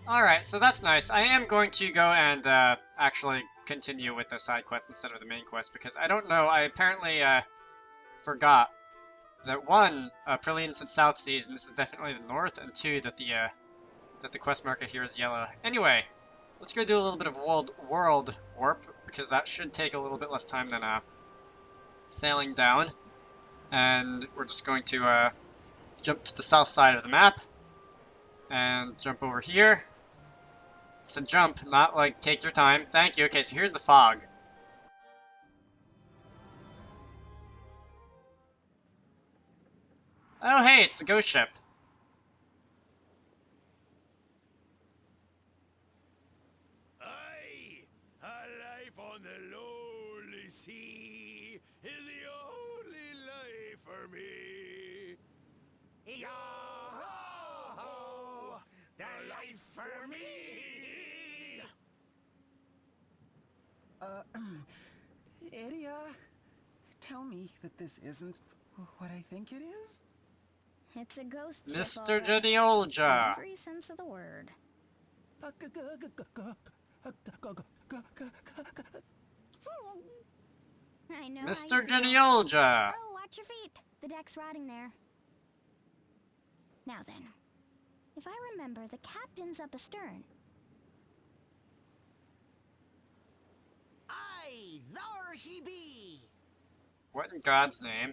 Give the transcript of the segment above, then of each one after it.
Alright, so that's nice. I am going to go and actually continue with the side quest instead of the main quest, because I don't know, I apparently forgot that one, Prillian said South Seas, and this is definitely the north, and two, that the quest marker here is yellow. Anyway, let's go do a little bit of world warp, because that should take a little bit less time than sailing down. And we're just going to jump to the south side of the map, and jump over here. It's a jump, not like take your time. Thank you. Okay, so here's the fog. Oh hey, it's the ghost ship. Aye, a life on the lonely sea is the only life for me. Yo-ho-ho, the life for me. Idia, tell me that this isn't what I think it is? It's a ghost ship, Mr. all right. In Geniolja. every sense of the word. I know how Mr. you feel. Geniolja. Oh, watch your feet. The deck's rotting there. Now then, if I remember, the captain's up astern. Aye, there he be. What in God's name?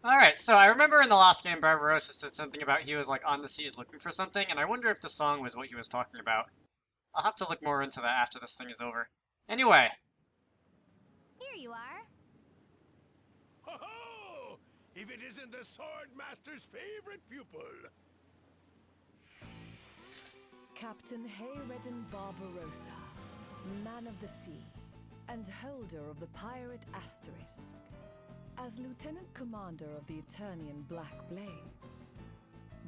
Alright, so I remember in the last game, Barbarossa said something about he was like on the seas looking for something, and I wonder if the song was what he was talking about. I'll have to look more into that after this thing is over. Anyway. Here you are. Ho-ho! If it isn't the Sword Master's favorite pupil. Captain Hayredden Barbarossa, man of the sea, and holder of the pirate Asterisk. As Lieutenant Commander of the Eternian Black Blades,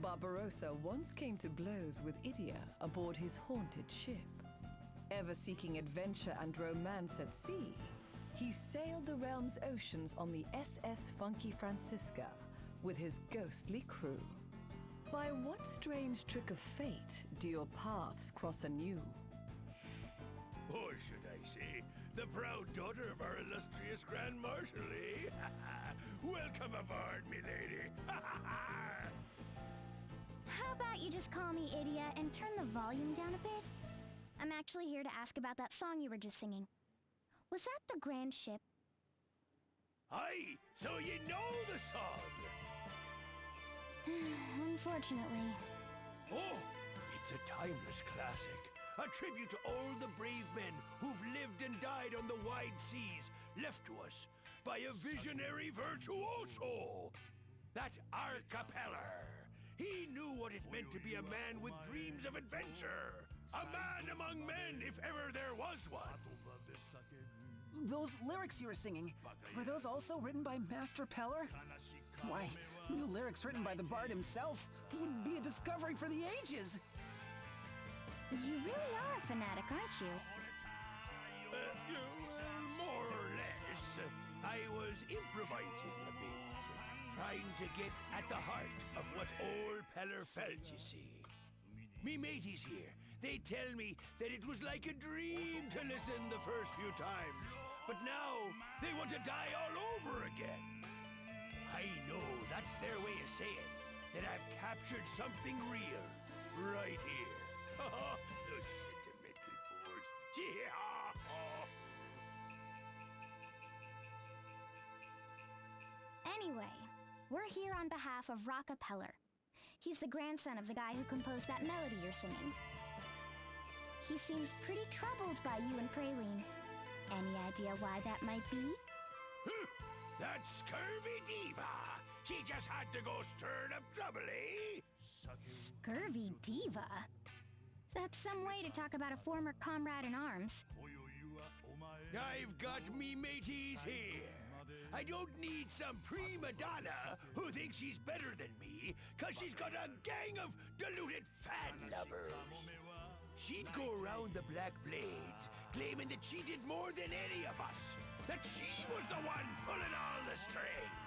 Barbarossa once came to blows with Idia aboard his haunted ship. Ever seeking adventure and romance at sea, he sailed the realm's oceans on the SS Funky Francisca with his ghostly crew. By what strange trick of fate do your paths cross anew? Or should I say, the proud daughter of our illustrious Grand Marshal, eh? Welcome aboard, milady. How about you just call me Idia and turn the volume down a bit? I'm actually here to ask about that song you were just singing. Was that the Grand Ship? Aye, so you know the song. Unfortunately. Oh, it's a timeless classic. A tribute to all the brave men who've lived and died on the wide seas, left to us by a visionary virtuoso. That Arcapeller. He knew what it meant to be a man with dreams of adventure. A man among men, if ever there was one. Those lyrics you were singing, were those also written by Master Peller? Why, new lyrics written by the bard himself would be a discovery for the ages. You really are a fanatic, aren't you? More or less. I was improvising a bit, trying to get at the heart of what old Peller felt, you see. Me mateys here, they tell me that it was like a dream to listen the first few times, but now they want to die all over again. I know that's their way of saying that I've captured something real right here. Those sentimental fools. Anyway, we're here on behalf of Rockapeller. He's the grandson of the guy who composed that melody you're singing. He seems pretty troubled by you and Praline. Any idea why that might be? That scurvy diva! She just had to go stirring up trouble, eh? Scurvy diva? That's some way to talk about a former comrade in arms. I've got me mateys here. I don't need some prima donna who thinks she's better than me, cause she's got a gang of deluded fan lovers. She'd go around the Black Blades, claiming that she did more than any of us, that she was the one pulling all the strings.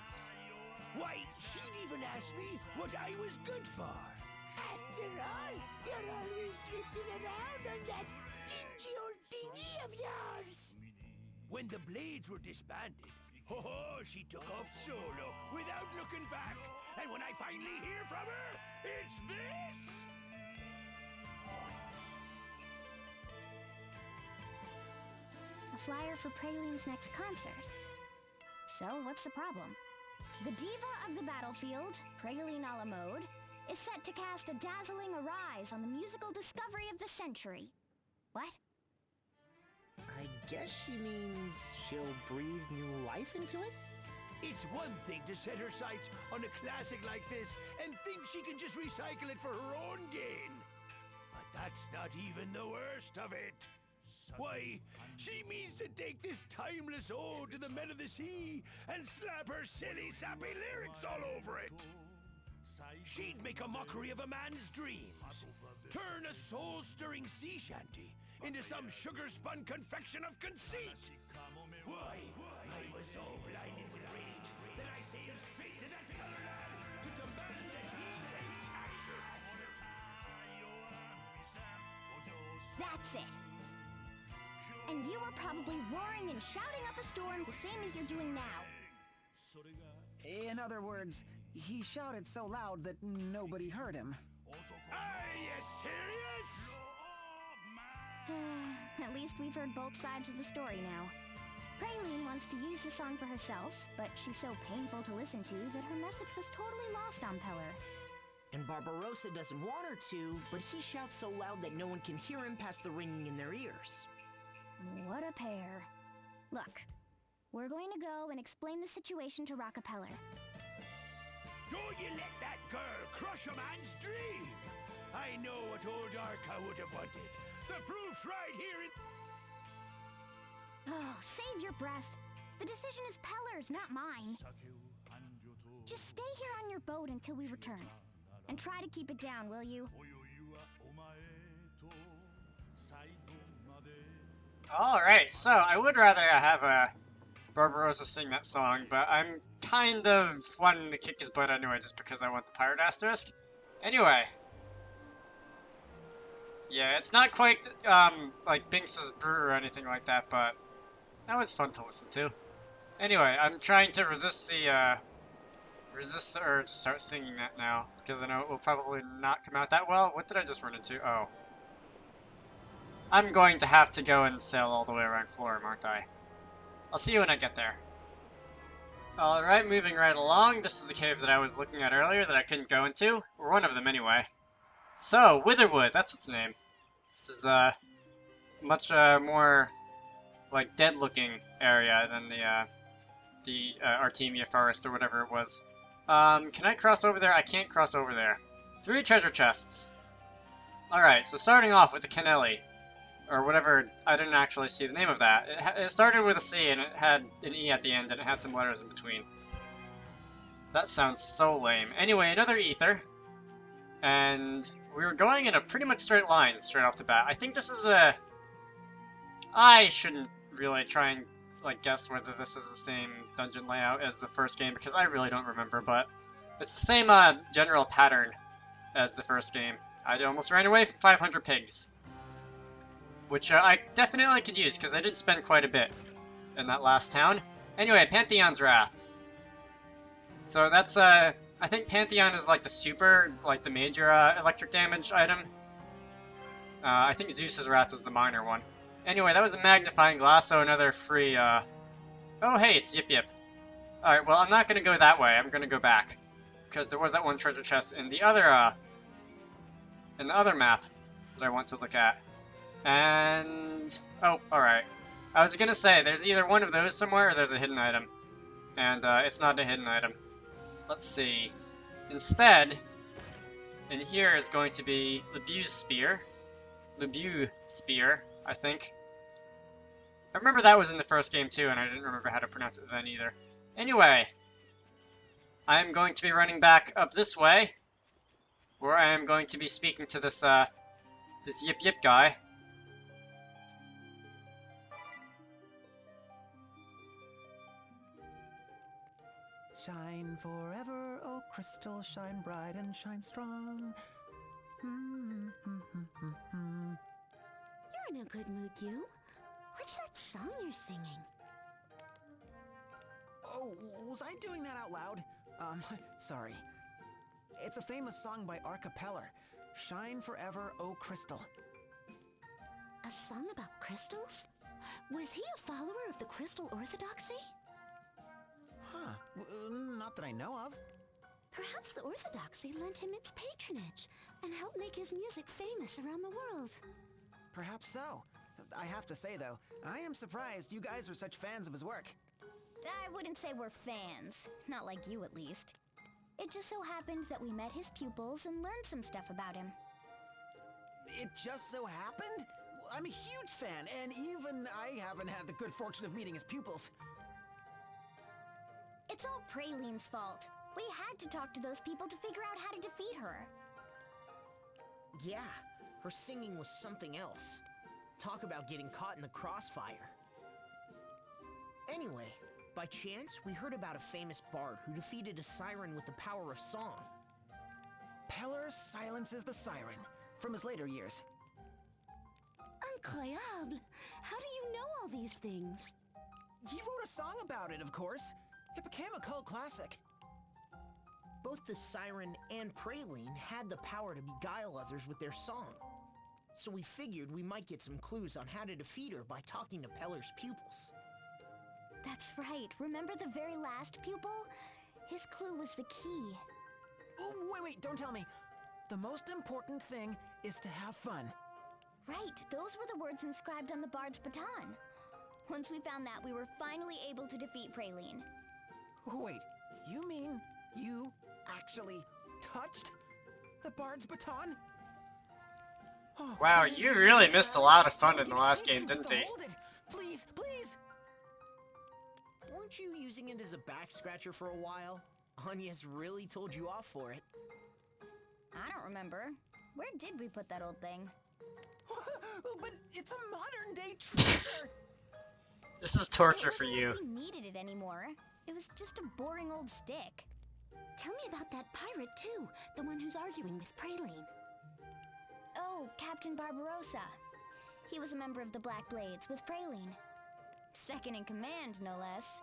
Why, she'd even ask me what I was good for. After all, you're always drifting around on that dingy old dinghy of yours. When the Blades were disbanded, she took off solo without looking back. And when I finally hear from her, it's this! A flyer for Praline's next concert. So, what's the problem? The diva of the battlefield, Praline a la mode, is set to cast a dazzling arise on the musical discovery of the century. What? I guess she means she'll breathe new life into it? It's one thing to set her sights on a classic like this and think she can just recycle it for her own gain. But that's not even the worst of it. Why, she means to take this timeless ode to the men of the sea and slap her silly, sappy lyrics all over it. She'd make a mockery of a man's dreams, turn a soul-stirring sea shanty into some sugar-spun confection of conceit. Why, I was so blinded with rage that I sailed straight to that other lad to demand that he take action. That's it. And you are probably roaring and shouting up a storm the same as you're doing now. In other words, he shouted so loud that nobody heard him. Are you serious? At least we've heard both sides of the story now. Praline wants to use the song for herself, but she's so painful to listen to that her message was totally lost on Peller. And Barbarossa doesn't want her to, but he shouts so loud that no one can hear him past the ringing in their ears. What a pair. Look, we're going to go and explain the situation to Rockefeller. Don't you let that girl crush a man's dream! I know what old Arca would have wanted. The proof's right here in... Oh, save your breath. The decision is Peller's, not mine. Just stay here on your boat until we return. And try to keep it down, will you? Alright, so I would rather have Barbarossa sing that song, but I'm kind of wanting to kick his butt anyway just because I want the pirate asterisk. Anyway. Yeah, it's not quite like Binks's Brew or anything like that, but that was fun to listen to. Anyway, I'm trying to resist the urge to start singing that now, because I know it will probably not come out that well. What did I just run into? Oh. I'm going to have to go and sail all the way around Florum, aren't I? I'll see you when I get there. Alright, moving right along. This is the cave that I was looking at earlier that I couldn't go into. Or one of them, anyway. So, Witherwood, that's its name. This is the much more, like, dead-looking area than the Artemia Forest or whatever it was. Can I cross over there? I can't cross over there. 3 treasure chests. Alright, so starting off with the Kennelly. Or whatever, I didn't actually see the name of that. It started with a C and it had an E at the end and it had some letters in between. That sounds so lame. Anyway, another ether. And we were going in a pretty much straight line straight off the bat. I think this is a... I shouldn't really try and like guess whether this is the same dungeon layout as the first game because I really don't remember, but it's the same general pattern as the first game. I almost ran away from 500 pigs. Which I definitely could use, because I did spend quite a bit in that last town. Anyway, Pantheon's Wrath. So that's, I think Pantheon is like the super, like the major electric damage item. I think Zeus's Wrath is the minor one. Anyway, that was a magnifying glass, so another free, oh hey, it's Yip Yip. Alright, well I'm not gonna go that way, I'm gonna go back. Because there was that one treasure chest in the other map that I want to look at. And... oh, alright. I was gonna say, there's either one of those somewhere or there's a hidden item. And it's not a hidden item. Let's see. Instead, in here is going to be Lebue's Spear. Lebue Spear, I think. I remember that was in the first game too, and I didn't remember how to pronounce it then either. Anyway, I am going to be running back up this way, where I am going to be speaking to this, this Yip Yip guy. Shine forever, oh crystal, shine bright and shine strong. You're in a good mood, you. What's that song you're singing? Oh, was I doing that out loud? Sorry. It's a famous song by Arcapeller. Shine Forever, O Crystal. A song about crystals? Was he a follower of the Crystal Orthodoxy? Huh. Not that I know of. Perhaps the Orthodoxy lent him its patronage and helped make his music famous around the world. Perhaps so. I have to say, though, I am surprised you guys are such fans of his work. I wouldn't say we're fans. Not like you, at least. It just so happened that we met his pupils and learned some stuff about him. It just so happened? I'm a huge fan, and even I haven't had the good fortune of meeting his pupils. It's all Praline's fault. We had to talk to those people to figure out how to defeat her. Yeah, her singing was something else. Talk about getting caught in the crossfire. Anyway, by chance, we heard about a famous bard who defeated a siren with the power of song. Peller silences the siren, from his later years. Incroyable! How do you know all these things? He wrote a song about it, of course. It became a cult classic. Both the siren and Praline had the power to beguile others with their song. So we figured we might get some clues on how to defeat her by talking to Peller's pupils. That's right. Remember the very last pupil? His clue was the key. Oh, wait, don't tell me. The most important thing is to have fun. Right, those were the words inscribed on the bard's baton. Once we found that, we were finally able to defeat Praline. Wait, you mean you actually touched the bard's baton? Oh, Wow, you really missed a lot of fun in the last game, didn't you? Hold it. Please, please. Weren't you using it as a back scratcher for a while? Anya's really told you off for it. I don't remember. Where did we put that old thing? But it's a modern-day treasure. This is torture for you. We needed it anymore. It was just a boring old stick. Tell me about that pirate, too. The one who's arguing with Praline. Oh, Captain Barbarossa. He was a member of the Black Blades with Praline. Second in command, no less.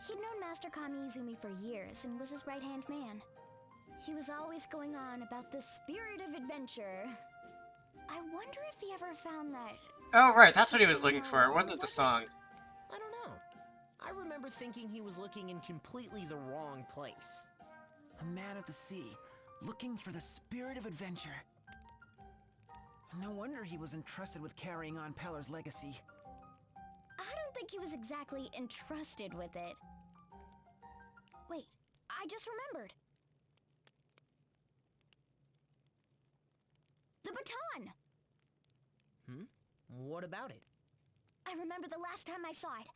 He'd known Master Kami-Izumi for years and was his right-hand man. He was always going on about the spirit of adventure. I wonder if he ever found that... Oh, right, that's what he was looking for. It wasn't the song. I don't know. I remember thinking he was looking in completely the wrong place. A man of the sea, looking for the spirit of adventure. No wonder he was entrusted with carrying on Peller's legacy. I don't think he was exactly entrusted with it. Wait, I just remembered. The baton! What about it? I remember the last time I saw it.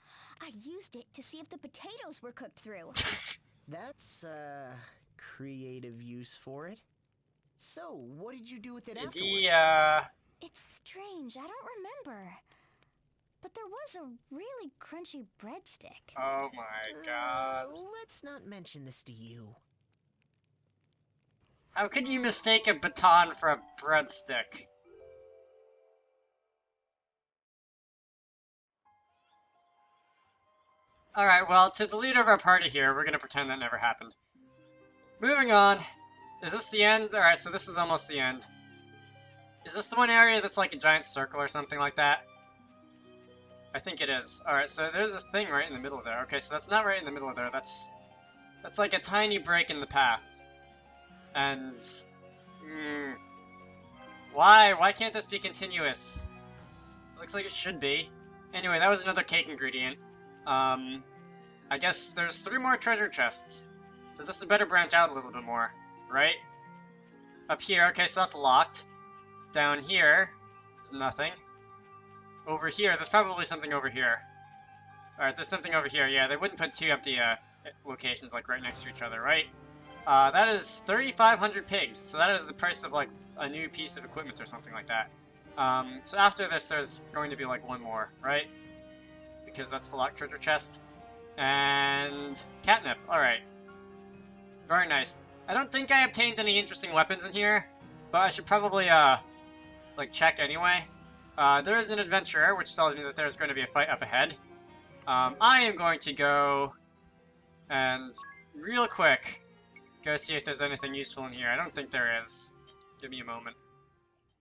I used it to see if the potatoes were cooked through. That's, creative use for it. So, what did you do with it afterwards? It's strange, I don't remember. But there was a really crunchy breadstick. Oh my god. Let's not mention this to you. How could you mistake a baton for a breadstick? Alright, well, to the leader of our party here, we're gonna pretend that never happened. Moving on. Is this the end? Alright, so this is almost the end. Is this the one area that's like a giant circle or something like that? I think it is. Alright, so there's a thing right in the middle there. Okay, so that's not right in the middle of there. That's like a tiny break in the path. And... Why? Why can't this be continuous? It looks like it should be. Anyway, that was another cake ingredient. I guess there's 3 more treasure chests. So this had better branch out a little bit more, right? Up here, okay, so that's locked. Down here, there's nothing. Over here, there's probably something over here. Alright, there's something over here. Yeah, they wouldn't put 2 empty locations like right next to each other, right? That is 3,500 pigs, so that is the price of like a new piece of equipment or something like that. So after this, there's going to be like 1 more, right? Because that's the locked treasure chest. And catnip, alright. Very nice. I don't think I obtained any interesting weapons in here. but I should probably, like, check anyway. There is an adventurer, which tells me that there's going to be a fight up ahead. I am going to go and, real quick, go see if there's anything useful in here. I don't think there is. Give me a moment.